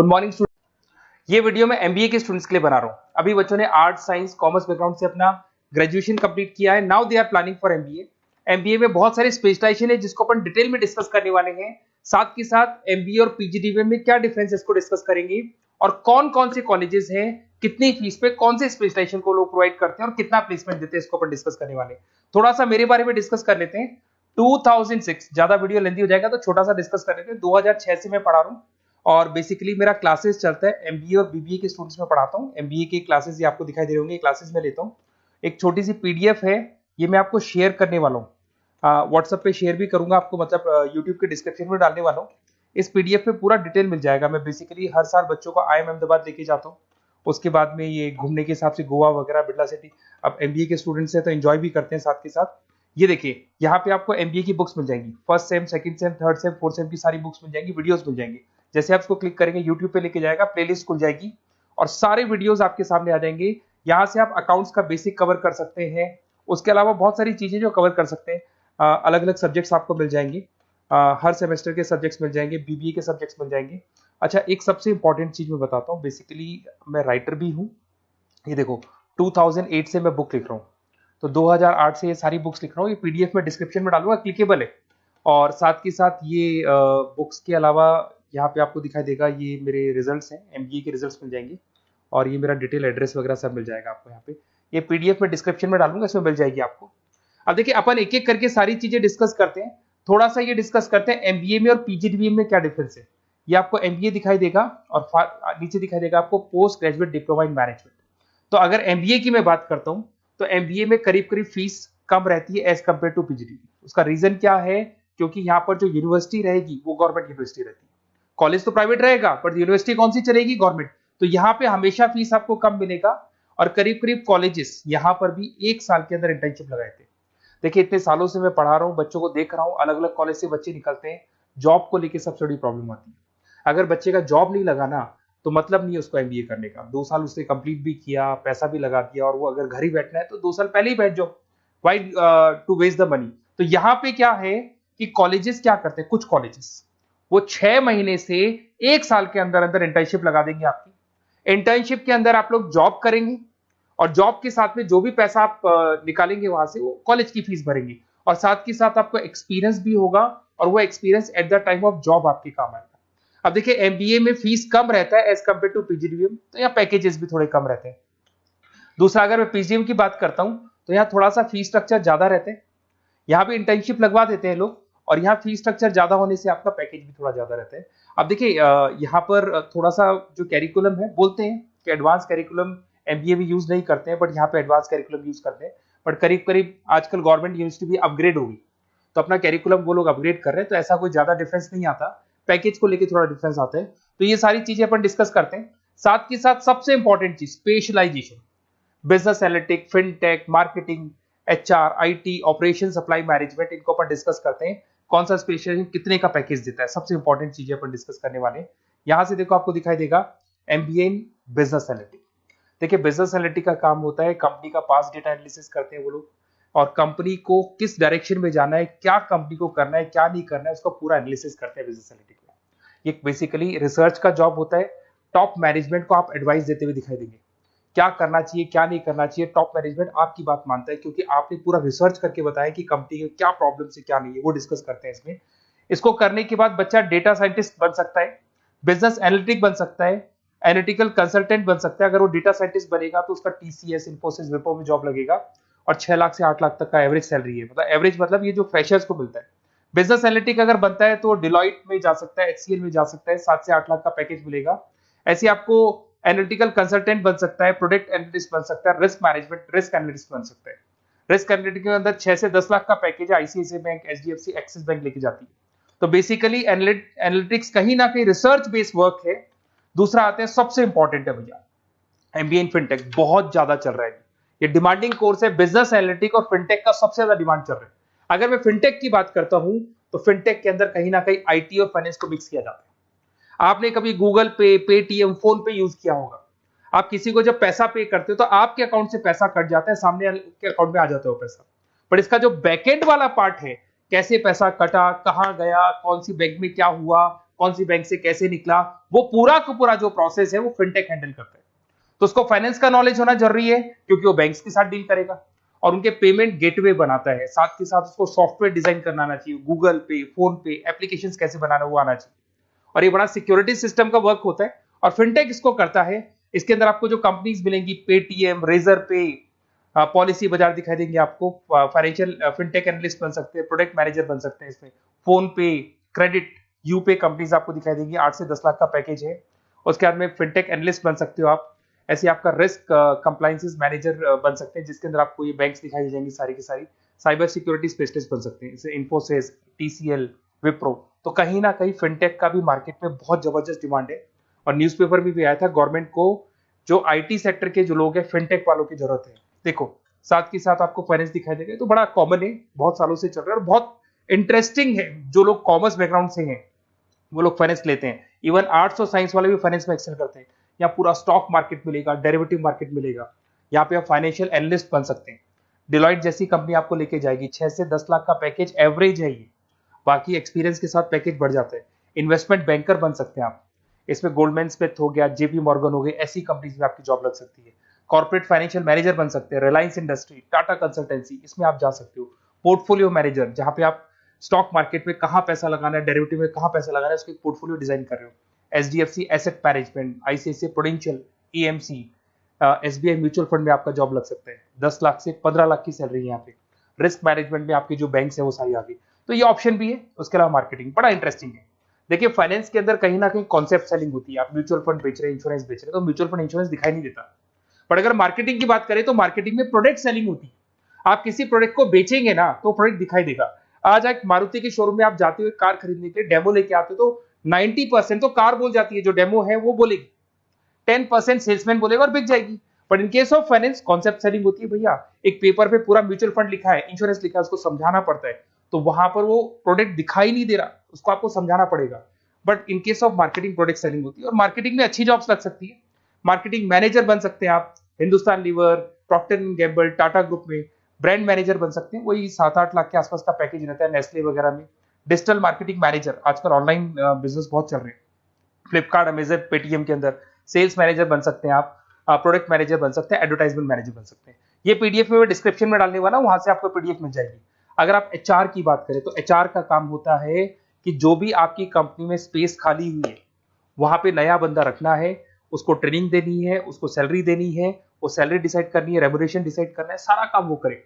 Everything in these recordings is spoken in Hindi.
Good morning student. ये वीडियो मैं एमबीए के स्टूडेंट्स के लिए बना रहा हूँ। अभी बच्चों ने आर्ट साइंस कॉमर्स बैकग्राउंड से अपना ग्रेजुएशन कंप्लीट किया है। Now they are planning for MBA. MBA में बहुत सारे स्पेशलाइजेशन है जिसको अपन डिटेल में डिस्कस करने वाले हैं। साथ के साथ एमबीए और पीजीडीबीएम में क्या डिफरेंस है इसको डिस्कस करेंगे, और कौन कौन से कॉलेजेस हैं, कितनी फीस पे कौन से स्पेशलाइजेशन को लोग प्रोवाइड करते हैं और कितना प्लेसमेंट देते हैं, इसको अपन डिस्कस करने वाले हैं। थोड़ा सा मेरे बारे में डिस्कस कर लेते हैं। 2006, ज्यादा वीडियो लेंथी हो जाएगा तो छोटा सा डिस्कस कर लेते हैं। 2006 से मैं पढ़ा रहा हूँ और बेसिकली मेरा क्लासेस चलता है एमबीए और बीबीए के स्टूडेंट्स में पढ़ाता हूँ। एमबीए के क्लासेस ये आपको दिखाई दे रहे होंगे, क्लासेस में लेता हूँ। एक छोटी सी पीडीएफ है, ये मैं आपको शेयर करने वाला हूँ, व्हाट्सएप पे शेयर भी करूंगा आपको, मतलब यूट्यूब के डिस्क्रिप्शन में डालने वाला हूँ। इस पीडीएफ पे पूरा डिटेल मिल जाएगा। मैं बेसिकली हर साल बच्चों को IIM अहमदाबाद लेके जाता हूँ। उसके बाद में ये घूमने के हिसाब से गोवा वगैरह, बिरला सिटी। अब एमबीए के स्टूडेंट्स हैं तो एंजॉय भी करते हैं साथ के साथ। ये देखिए, यहाँ पे आपको एमबीए की बुक्स मिल जाएंगी, first sem, second same, third same, fourth same की सारी बुक्स मिल जाएंगी, वीडियोस मिल जाएंगी। जैसे आप इसको क्लिक करेंगे यूट्यूब पे लेके जाएगा, प्लेलिस्ट खुल जाएगी और सारे वीडियोस आपके सामने आ जाएंगे। यहाँ से आप अकाउंट्स का बेसिक कवर कर सकते हैं। उसके अलावा बहुत सारी चीजें जो कवर कर सकते हैं। अलग अलग सब्जेक्ट्स आपको मिल जाएंगे, हर सेमेस्टर के सब्जेक्ट्स मिल जाएंगे, बीबीए के सब्जेक्ट्स मिल जाएंगे। अच्छा, एक सबसे इंपॉर्टेंट चीज मैं बताता हूँ, बेसिकली मैं राइटर भी हूँ। ये देखो, 2008 से मैं बुक लिख रहा हूँ, तो 2008 से ये सारी बुक्स लिख रहा हूँ। ये पीडीएफ में डिस्क्रिप्शन में डालूंगा, क्लिकेबल है। और साथ के साथ ये बुक्स के अलावा यहाँ पे आपको दिखाई देगा, ये मेरे रिजल्ट्स हैं, एमबीए के रिजल्ट्स मिल जाएंगे। और ये मेरा डिटेल एड्रेस वगैरह सब मिल जाएगा आपको यहाँ पे। ये पीडीएफ में डिस्क्रिप्शन में डालूंगा, इसमें मिल जाएगी आपको। अब देखिए, अपन एक एक करके सारी चीजें डिस्कस करते हैं। थोड़ा सा ये डिस्कस करते हैं एमबीए में और पीजीडीबीएम में क्या डिफरेंस है। ये आपको एमबीए दिखाई देगा और नीचे दिखाई देगा आपको post graduate diploma in management. तो अगर एमबीए की मैं बात करता हूं तो एमबीए में करीब करीब फीस कम रहती है एज कंपेयर टू पीजीडीबीएम। उसका रीजन क्या है? क्योंकि यहाँ पर जो यूनिवर्सिटी रहेगी वो गवर्नमेंट यूनिवर्सिटी रहती है। कॉलेज तो प्राइवेट रहेगा पर यूनिवर्सिटी कौन सी चलेगी? गवर्नमेंट। तो यहाँ पे हमेशा फीस आपको कम मिलेगा। और करीब करीब कॉलेजेस यहाँ पर भी 1 साल के अंदर इंटर्नशिप लगाए थे। देखिए, इतने सालों से मैं पढ़ा रहा हूँ, बच्चों को देख रहा हूँ, अलग अलग कॉलेज से बच्चे निकलते हैं, जॉब को लेकर सबसे बड़ी प्रॉब्लम आती है। अगर बच्चे का जॉब नहीं लगाना तो मतलब नहीं है उसको एमबीए करने का। 2 साल उसने कंप्लीट भी किया, पैसा भी लगा दिया, और वो अगर घर ही बैठना है तो 2 साल पहले ही बैठ जाओ, why to waste the money. तो यहाँ पे क्या है कि कॉलेजेस क्या करते हैं, कुछ कॉलेजेस वो 6 महीने से 1 साल के अंदर अंदर इंटर्नशिप लगा देंगे आपकी। इंटर्नशिप के अंदर आप लोग जॉब करेंगे और जॉब के साथ में जो भी पैसा आप निकालेंगे वहां से, वो कॉलेज की फीस भरेंगे, और साथ के साथ आपको एक्सपीरियंस भी होगा, और वो experience at the time of job आपके काम आएगा। अब देखिए, एमबीए में फीस कम रहता है एज कंपेयर टू पीजीडीबीएम, तो यहाँ पैकेजेस भी थोड़े कम रहते हैं। दूसरा, अगर मैं पीजीडीबीएम की बात करता हूं तो यहाँ थोड़ा सा फीस स्ट्रक्चर ज्यादा रहते हैं। यहाँ भी इंटर्नशिप लगवा देते हैं लोग, और यहाँ फीस स्ट्रक्चर ज्यादा होने से आपका पैकेज भी थोड़ा ज्यादा रहता है। अब देखिए, यहाँ पर थोड़ा सा जो कैरिकुलम है, बोलते हैं कि एडवांस कैरिकुलम एमबीए भी यूज नहीं करते हैं, बट यहाँ पे एडवांस कैरिकुलम यूज करते हैं। बट करीब करीब आजकल गवर्नमेंट यूनिवर्सिटी भी अपग्रेड होगी, तो अपना कैरिकुलम वो लोग अपग्रेड कर रहे हैं, तो ऐसा कोई ज्यादा डिफरेंस नहीं आता। पैकेज को लेके थोड़ा डिफरेंस आता है। तो ये सारी चीजें अपन डिस्कस करते हैं। साथ के साथ सबसे इंपॉर्टेंट चीज, specialisation, business analytic, fintech, marketing, HR, IT, operation, supply management, इनको अपन डिस्कस करते हैं। कौन सा स्पेशलाइजेशन कितने का पैकेज देता है, सबसे इंपॉर्टेंट चीजें अपन डिस्कस करने वाले हैं। यहां से देखो, आपको दिखाई देगा एमबीए इन बिजनेस एनालिटिक। देखिए, बिजनेस एनालिटिक का काम होता है, कंपनी का पास डेटा एनालिसिस करते हैं वो लोग, और कंपनी को किस डायरेक्शन में जाना है, क्या कंपनी को करना है, क्या नहीं करना है, उसका पूरा एनालिसिस करते हैं बिजनेस एनालिटिक में। ये बेसिकली रिसर्च का जॉब होता है। टॉप मैनेजमेंट को आप एडवाइस देते हुए दिखाई देंगे, क्या करना चाहिए, क्या नहीं करना चाहिए। टॉप मैनेजमेंट आपकी बात मानता है, क्योंकि आपने पूरा रिसर्च करके बताया कि कंपनी के क्या प्रॉब्लम है, क्या नहीं है, वो डिस्कस करते हैं इसमें। इसको करने के बाद बच्चा डेटा साइंटिस्ट बन सकता है, बिजनेस एनालिटिक बन सकता है, एनालिटिकल कंसल्टेंट बन सकता है। अगर वो डेटा साइंटिस्ट बनेगा तो उसका टीसीएस, इन्फोसिस, विप्रो में जॉब लगेगा, और 6 लाख से 8 लाख तक का एवरेज सैलरी है। मतलब एवरेज मतलब ये जो फ्रेशर्स को मिलता है। बिजनेस एनालिटिक अगर बनता है तो डिलॉइट में जा सकता है, एचसीएल में जा सकता है, 7 से 8 लाख का पैकेज मिलेगा। ऐसे आपको एनालिटिकल कंसल्टेंट बन सकता है, प्रोडक्ट एनालिस्ट बन सकता है, रिस्क मैनेजमेंट, रिस्क एनालिस्ट बन सकता है। रिस्क एनालिटिक के अंदर 6 से 10 लाख का पैकेज है, ICICI bank, HDFC, axis bank लेके जाती है। तो बेसिकली एनालिटिक्स कहीं ना कहीं रिसर्च बेस्ड वर्क है। दूसरा आते हैं, सबसे इंपॉर्टेंट है भैया, एमबीए इन फिनटेक बहुत ज्यादा चल रहा है। ये डिमांडिंग कोर्स है, बिजनेस एनालिटिक और फिनटेक का सबसे ज्यादा डिमांड चल रहा है। अगर मैं फिनटेक की बात करता हूं तो फिनटेक के अंदर कहीं ना कहीं आईटी और फाइनेंस को मिक्स किया जाता है। आपने कभी गूगल पे, पेटीएम, फोन पे यूज किया होगा। आप किसी को जब पैसा पे करते हो तो आपके अकाउंट से पैसा कट जाता है, सामने के अकाउंट में आ जाता है वो पैसा। बट इसका जो बैकएंड वाला पार्ट है, कैसे पैसा कटा, कहां गया, कौन सी बैंक में क्या हुआ, कौन सी बैंक से कैसे निकला, वो पूरा का पूरा जो प्रोसेस है वो फिनटेक हैंडल करता है। तो उसको फाइनेंस का नॉलेज होना जरूरी है क्योंकि वो बैंक्स के साथ डील करेगा और उनके पेमेंट गेटवे बनाता है। साथ के साथ उसको सॉफ्टवेयर डिजाइन करना आना चाहिए, गूगल पे, फोन पे, एप्लीकेशंस कैसे बनाना वो आना चाहिए। और ये बड़ा सिक्योरिटी सिस्टम का वर्क होता है और फिनटेक इसको करता है। इसके अंदर आपको जो कंपनीज मिलेंगी, पेटीएम, रेजर पे, पॉलिसी बाजार दिखाई देंगे आपको, फाइनेंशियल फिनटेक एनालिस्ट बन सकते हैं, प्रोडक्ट मैनेजर बन सकते हैं इसमें, फोन पे, क्रेडिट, यूपे कंपनीज आपको दिखाई देंगी। 8 से 10 लाख का पैकेज है। उसके बाद में फिनटेक एनालिस्ट बन सकते हो आप। ऐसे आपका रिस्क कंप्लायंसेस मैनेजर बन सकते हैं जिसके अंदर आपको ये बैंक्स दिखाई दे जाएंगी सारी की सारी। साइबर सिक्योरिटी स्पेशलिस्ट बन सकते हैं, जैसे इन्फोसिस, टीसीएल, विप्रो। तो कहीं ना कहीं फिनटेक का भी मार्केट में बहुत जबरदस्त डिमांड है और न्यूज़पेपर में भी आया था, गवर्नमेंट को जो आईटी सेक्टर के जो लोग हैं फिनटेक वालों की जरूरत है। देखो साथ के साथ आपको फाइनेंस दिखाई देगा, तो बड़ा कॉमन है, बहुत सालों से चल रहा है और बहुत इंटरेस्टिंग है। जो लोग कॉमर्स बैकग्राउंड से हैं वो लोग फाइनेंस लेते हैं। इवन आर्ट्स और साइंस वाले भी फाइनेंस में एक्सेल करते हैं। यहाँ पूरा स्टॉक मार्केट मिलेगा, डेरिवेटिव मार्केट मिलेगा। यहाँ पे आप फाइनेंशियल एनालिस्ट बन सकते हैं। डिलॉइट जैसी कंपनी आपको लेके जाएगी। 6 से 10 लाख का पैकेज एवरेज है ये, बाकी एक्सपीरियंस के साथ पैकेज बढ़ जाता है। इन्वेस्टमेंट बैंकर बन सकते हैं आप, इसमें गोल्डमैन स्मिथ हो गया, जेपी मॉर्गन हो गए, ऐसी कंपनीज में आपकी जॉब लग सकती है। कॉर्पोरेट फाइनेंशियल मैनेजर बन सकते हैं, रिलायंस इंडस्ट्री, टाटा कंसल्टेंसी, इसमें आप जा सकते हो। पोर्टफोलियो मैनेजर, जहां पे आप स्टॉक मार्केट में कहां पैसा लगाना है, डेरिवेटिव में कहां पैसा लगाना है, उसको एक पोर्टफोलियो डिजाइन कर रहे हो। HDFC asset management, ICICI prudential, AMC, SBI mutual fund में आपका जॉब लग सकता है। 10 लाख से 15 लाख की सैलरी है यहाँ पे। रिस्क मैनेजमेंट में आपकी जो बैंक्स है वो सारी आ गई। तो ये ऑप्शन भी है। उसके अलावा मार्केटिंग बड़ा इंटरेस्टिंग है। देखिए फाइनेंस के अंदर कहीं ना कहीं कॉन्सेप्ट सेलिंग होती है। आप म्यूचुअल फंड बेच रहे हैं, इंश्योरेंस बेच रहे हैं, तो म्यूचुअल फंड इंश्योरेंस दिखाई नहीं देता। पर अगर मार्केटिंग की बात करें तो मार्केटिंग में प्रोडक्ट सेलिंग होती है। आप किसी प्रोडक्ट को बेचेंगे ना तो प्रोडक्ट दिखाई देगा। आज एक मारुति के शोरूम में आप जाते हुए कार खरीदने के लिए डेमो लेके आते हो तो 90% तो कार बोल जाती है, जो डेमो है वो बोलेगी, 10% सेल्समैन बोलेगा और बिक जाएगी। But in case of finance concept selling होती है। भैया एक पेपर पे पूरा म्यूचुअल फंड लिखा है, इंश्योरेंस लिखा है, उसको समझाना पड़ता है। तो वहां पर वो प्रोडक्ट दिखाई नहीं दे रहा, उसको आपको समझाना पड़ेगा। But in case of marketing product selling होती है और मार्केटिंग में अच्छी जॉब्स लग सकती है। मार्केटिंग मैनेजर बन सकते हैं आप, Hindustan Lever, Procter and Gamble, Tata group में ब्रांड मैनेजर बन सकते हैं। वही 7-8 लाख के आसपास का पैकेज रहता है, नेस्ले वगैरह में। डिजिटल मार्केटिंग मैनेजर, आजकल ऑनलाइन बिजनेस बहुत चल रहे हैं, फ्लिपकार्ट, अमेजन, पेटीएम के अंदर सेल्स मैनेजर बन सकते हैं आप, प्रोडक्ट मैनेजर बन सकते हैं, एडवर्टाइजमेंट मैनेजर बन सकते हैं। ये पीडीएफ में मैं डिस्क्रिप्शन में डालने वाला हूं, वहां से आपको पीडीएफ मिल जाएगी। अगर आप एचआर की बात करें तो एचआर का काम होता है कि जो भी आपकी कंपनी में स्पेस खाली हुई है वहां पे नया बंदा रखना है, उसको ट्रेनिंग देनी है, उसको सैलरी देनी है, वो सैलरी डिसाइड करनी है, रेम्यूनरेशन डिसाइड करना है, सारा काम वो करे।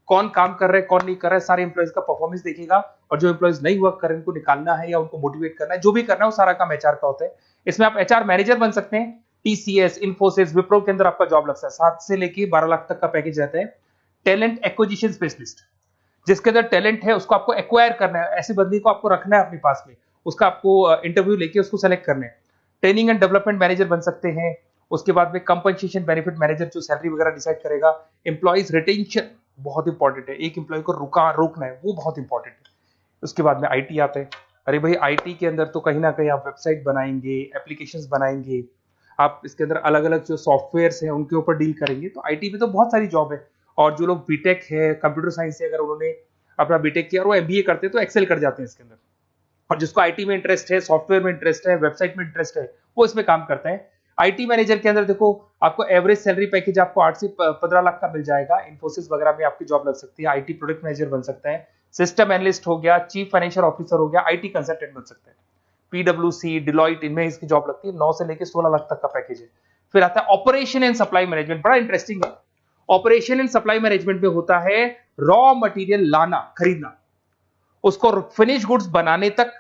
कौन काम कर रहा है, कौन नहीं कर रहा है, सारे एम्प्लॉइज का परफॉर्मेंस देखेगा और जो एम्प्लॉइज नहीं वर्क कर रहे हैं उनको निकालना है या उनको मोटिवेट करना है, जो भी करना है वो सारा काम एचआर का होता है। इसमें आप एचआर मैनेजर बन सकते हैं। टीसीएस, इन्फोसिस, विप्रो के अंदर आपका जॉब लग सकता है। 7 से लेके 12 लाख तक का पैकेज रहता है। टैलेंट एक्विजिशन स्पेशलिस्ट, जिसके अंदर टैलेंट है उसको आपको एक्वायर करना है, ऐसे बंदी को आपको रखना है अपने पास में, उसका आपको इंटरव्यू लेके उसको सेलेक्ट करना है। ट्रेनिंग एंड डेवलपमेंट मैनेजर बन सकते हैं। उसके बाद में कंपनसेशन बेनिफिट मैनेजर, जो सैलरी वगैरह डिसाइड करेगा। एम्प्लॉइज रिटेंशन बहुत इंपॉर्टेंट है, एक एम्प्लॉय को रोकना है, वो बहुत इंपॉर्टेंट है। उसके बाद में आईटी आता है। अरे भाई आईटी के अंदर तो कहीं ना कहीं आप वेबसाइट बनाएंगे, एप्लीकेशंस बनाएंगे, आप इसके अंदर अलग अलग जो सॉफ्टवेयर्स हैं उनके ऊपर डील करेंगे। तो आईटी में तो बहुत सारी जॉब है। और जो लोग बीटेक है, कंप्यूटर साइंस से अगर उन्होंने अपना बीटेक किया और वो एमबीए करते हैं तो एक्सेल कर जाते हैं इसके अंदर। और जिसको आईटी में इंटरेस्ट है, सॉफ्टवेयर में इंटरेस्ट है, वेबसाइट में इंटरेस्ट है, वो इसमें काम करता है। आईटी मैनेजर के अंदर देखो आपको एवरेज सैलरी पैकेज आपको 8 से 15 लाख का मिल जाएगा। इन्फोसिस वगैरह में आपकी जॉब लग सकती है। आईटी प्रोडक्ट मैनेजर बन सकता है, सिस्टम एनालिस्ट हो गया, चीफ फाइनेंशियल ऑफिसर हो गया, आईटी कंसल्टेंट बन सकते हैं। पीडब्ल्यूसी, डिलॉइट, इनमें इसकी जॉब लगती है। 9 से लेकर 16 लाख तक का पैकेज है। फिर आता है ऑपरेशन एंड सप्लाई मैनेजमेंट, बड़ा इंटरेस्टिंग है। ऑपरेशन एंड सप्लाई मैनेजमेंट में होता है रॉ मटेरियल लाना, खरीदना, उसको फिनिश गुड्स बनाने तक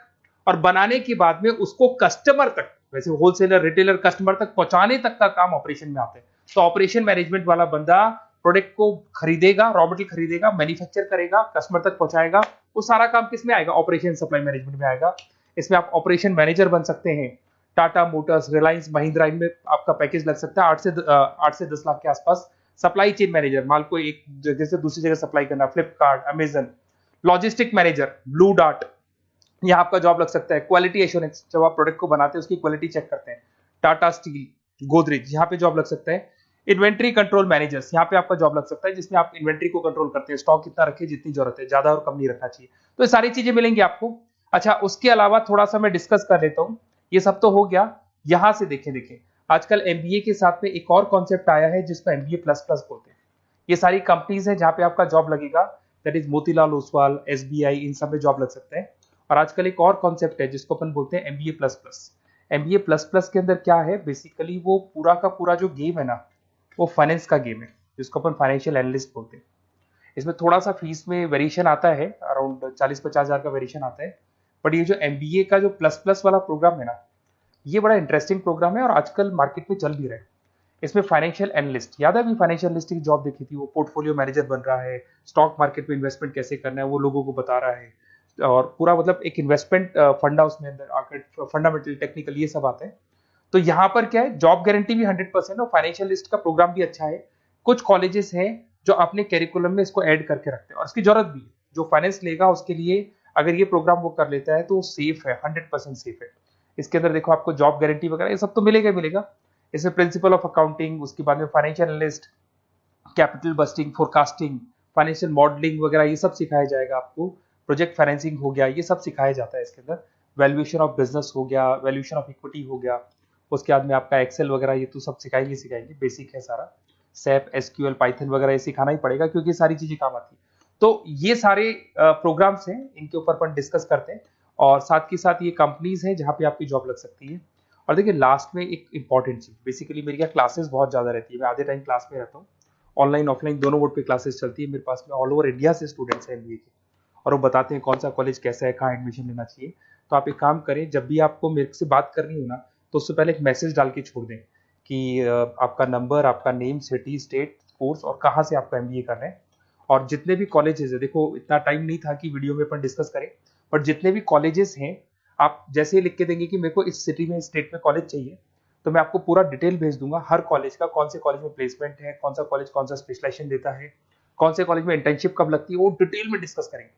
और बनाने के बाद में उसको कस्टमर तक, वैसे होलसेलर, रिटेलर, कस्टमर तक पहुंचाने तक का काम ऑपरेशन में आता है। तो ऑपरेशन मैनेजमेंट वाला बंदा प्रोडक्ट को खरीदेगा, रॉ मटेरियल खरीदेगा, मैन्युफैक्चर करेगा, कस्टमर तक पहुंचाएगा। वो सारा काम किस में आएगा? ऑपरेशन सप्लाई मैनेजमेंट में आएगा। इसमें आप ऑपरेशन मैनेजर बन सकते हैं। टाटा मोटर्स, रिलायंस, महिंद्रा, इनमें आपका पैकेज लग सकता है 8 से 10 लाख के आसपास। सप्लाई चेन मैनेजर, माल को एक जगह से दूसरी जगह सप्लाई करना, Flipkart, Amazon. Logistic manager, blue dart, यहाँ आपका जॉब लग सकता है। क्वालिटी एश्योरेंस, जब आप प्रोडक्ट को बनाते हैं उसकी क्वालिटी चेक करते हैं, टाटा स्टील, गोदरेज, यहाँ पे जॉब लग सकता है। इन्वेंट्री कंट्रोल मैनेजर्स, यहाँ पे आपका जॉब लग सकता है, जिसमें आप इन्वेंट्री को कंट्रोल करते हैं, स्टॉक कितना रखे, जितनी जरूरत है, ज्यादा और कम नहीं रखना चाहिए। तो ये सारी चीजें मिलेंगी आपको। अच्छा, उसके अलावा थोड़ा सा मैं डिस्कस कर लेता हूँ। ये सब तो हो गया। यहां से देखें आजकल एमबीए के साथ में एक और कॉन्सेप्ट आया है जिसको एमबीए प्लस प्लस बोलते हैं। ये सारी कंपनीज है जहां पे आपका जॉब लगेगा, that is Motilal Oswal, SBI, इन सब में जॉब लग सकता है। और आजकल एक और कॉन्सेप्ट है जिसको अपन बोलते हैं MBA plus plus. MBA plus plus के अंदर क्या है, बेसिकली वो पूरा का पूरा जो गेम है ना, वो फाइनेंस का गेम है, जिसको अपन फाइनेंशियल एनालिस्ट बोलते हैं। इसमें थोड़ा सा फीस में वेरिएशन आता है, अराउंड 40-50 हज़ार का वेरिएशन आता है। बट ये जो एमबीए का जो प्लस प्लस वाला प्रोग्राम है ना, ये बड़ा इंटरेस्टिंग प्रोग्राम है और आजकल मार्केट में चल भी रहा है। इसमें फाइनेंशियल एनालिस्ट, याद है अभी फाइनेंशियल एनालिस्ट की जॉब देखी थी, वो पोर्टफोलियो मैनेजर बन रहा है, स्टॉक मार्केट में इन्वेस्टमेंट कैसे करना है वो लोगों को बता रहा है, और पूरा मतलब एक इन्वेस्टमेंट फंडा उसमें अंदर आकर फंडामेंटल टेक्निकल ये सब आता है। तो यहाँ पर क्या है, जॉब गारंटी भी 100% और फाइनेंशियल लिस्ट का प्रोग्राम भी अच्छा है। कुछ कॉलेजेस हैं जो अपने कैरिकुलम में इसको ऐड करके रखते हैं और इसकी जरूरत भी है। जो फाइनेंस लेगा उसके लिए अगर ये प्रोग्राम वो कर लेता है तो सेफ है, 100% सेफ है। इसके अंदर देखो आपको जॉब गारंटी वगैरह ये सब तो मिलेगा ही मिलेगा। इसमें प्रिंसिपल ऑफ अकाउंटिंग, उसके बाद में financial analyst, capital budgeting, forecasting, financial modelling वगैरह ये सब सिखाया जाएगा आपको। प्रोजेक्ट फाइनेंसिंग हो गया, ये सब सिखाया जाता है इसके अंदर। वैल्यूएशन ऑफ बिजनेस हो गया, वैल्यूएशन ऑफ इक्विटी हो गया। उसके बाद में आपका एक्सेल वगैरह ये तो सब सिखाएंगे, बेसिक है सारा। सैप, एसक्यूएल, पाइथन वगैरह ये सिखाना ही पड़ेगा क्योंकि सारी चीजें काम आती है। तो ये सारे प्रोग्राम्स हैं, इनके ऊपर अपन डिस्कस करते हैं और साथ के साथ ये कंपनीज हैं जहाँ पे आपकी जॉब लग सकती है। और देखिए लास्ट में एक इंपॉर्टेंट चीज, बेसिकली मेरी क्या क्लासेस बहुत ज्यादा रहती है, मैं आधे टाइम क्लास में रहता हूँ। ऑनलाइन ऑफलाइन दोनों मोड पे क्लासेस चलती है मेरे पास में। ऑल ओवर इंडिया से स्टूडेंट्स हैं एमबीए के और वो बताते हैं कौन सा कॉलेज कैसा है, कहाँ एडमिशन लेना चाहिए। तो आप एक काम करें, जब भी आपको मेरे से बात करनी हो ना, तो उससे पहले एक मैसेज डाल के छोड़ दें कि आपका नंबर, आपका नेम, सिटी, स्टेट, कोर्स और कहाँ से आपका एमबीए कर रहे हैं। और जितने भी कॉलेजेस है, देखो इतना टाइम नहीं था कि वीडियो में अपन डिस्कस करें, बट जितने भी कॉलेजेस हैं आप जैसे ही लिख के देंगे कि मेरे को इस सिटी में, स्टेट में कॉलेज चाहिए, तो मैं आपको पूरा डिटेल भेज दूंगा हर कॉलेज का, कौन से कॉलेज में प्लेसमेंट है, कौन सा कॉलेज कौन सा स्पेशलाइजेशन देता है, कौन से कॉलेज में इंटर्नशिप कब लगती है, वो डिटेल में डिस्कस करेंगे।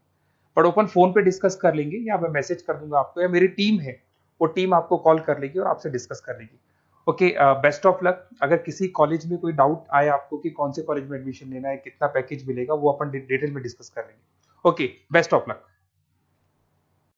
बट ओपन फोन पे डिस्कस कर लेंगे या मैं मैसेज कर दूंगा आपको, या मेरी टीम है वो टीम आपको कॉल कर लेगी और आपसे डिस्कस कर लेगी। Okay, best of luck. अगर किसी कॉलेज में कोई डाउट आए आपको कि कौन से कॉलेज में एडमिशन लेना है, कितना पैकेज मिलेगा, वो अपन डिटेल में डिस्कस कर लेंगे। Okay, best of luck.